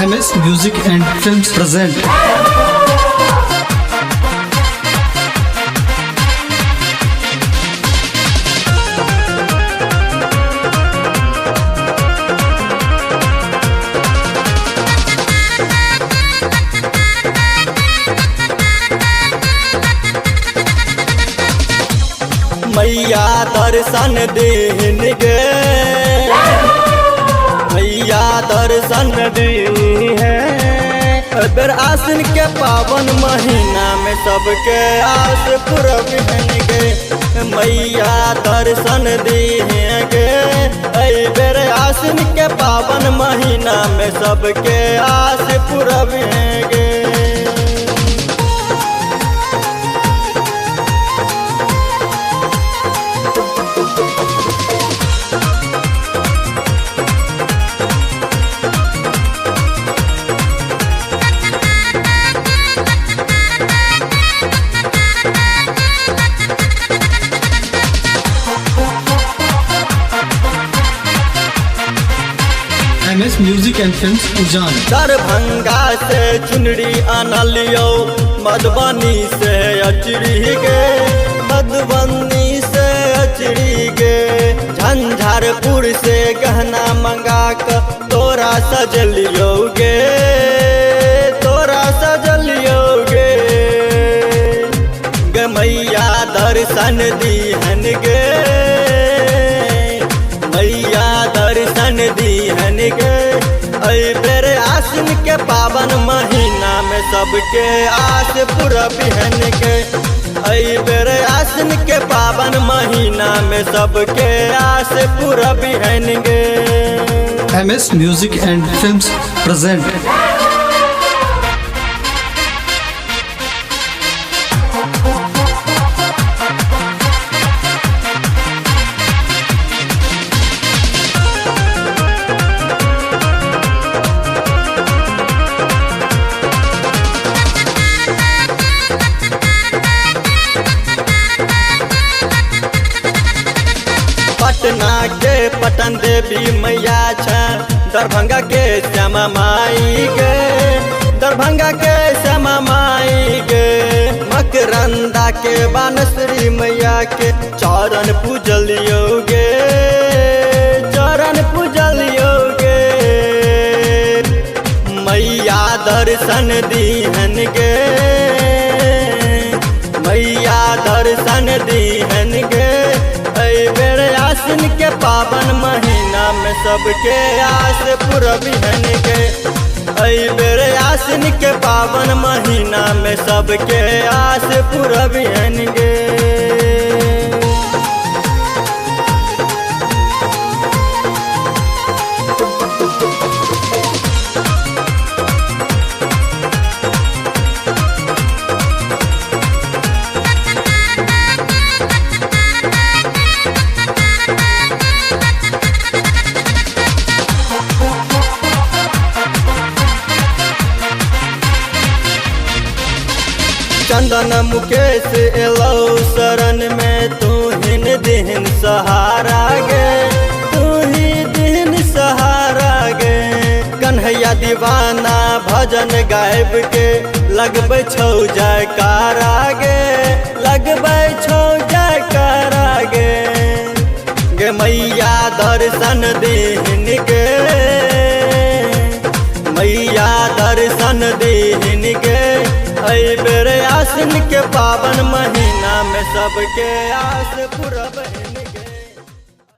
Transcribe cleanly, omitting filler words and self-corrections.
MS Music and Films present मैया दर्शन देहन गे मैया दर्शन दी है बेर आसिन के पावन महीना में सबके आस पूरब गे मैया दर्शन दी गे बेर आसिन के पावन महीना में सबके आस पूरब गे। MS Music and Films उजान दरभंगा से चुनरी आनलियो मधुबनी से अचरी गे मधुबनी से अचरी गे झंझारपुर से गहना मंगा कर तोरा सजलियो गे तोरा सजलियो गे गे मैया दर्शन दीहन गे मैया दर्शन दीहन गे बेर आसिन के पावन महीना में सबके आस पूरा बिहन गे बेर आसिन के पावन महीना में सबके आस पूरा बिहन गे। MS Music and Films present Patna के पटन देवी मैया छ दरभंगा के श्यामा माई गे दरभंगा के श्यामा माई गे मकरंदा के बानश्री मैया के चरण पूजलियो गे चरण पूजलियो गे मैया दर्शन दीहन गे मैया दर्शन दीहन गे बेर आसिन के पावन महीना में सबके आस पूरा बिहन गे बेर आसिन के पावन महीना में सबके आस पूरा बिहन गे। चंदन मुकेश एलो शरण में तू हिन दिन सहारा गे तू ही दिन सहारा गे कन्हैया दीवाना भजन गायब के लगबै छौ जयकारा गे लगबै छौ जयकारा गे गे मैया दर्शन दीहन गे मैया दर्शन दीहन गे बेर आसिन के पावन महीना में सबके आस पूरा बहन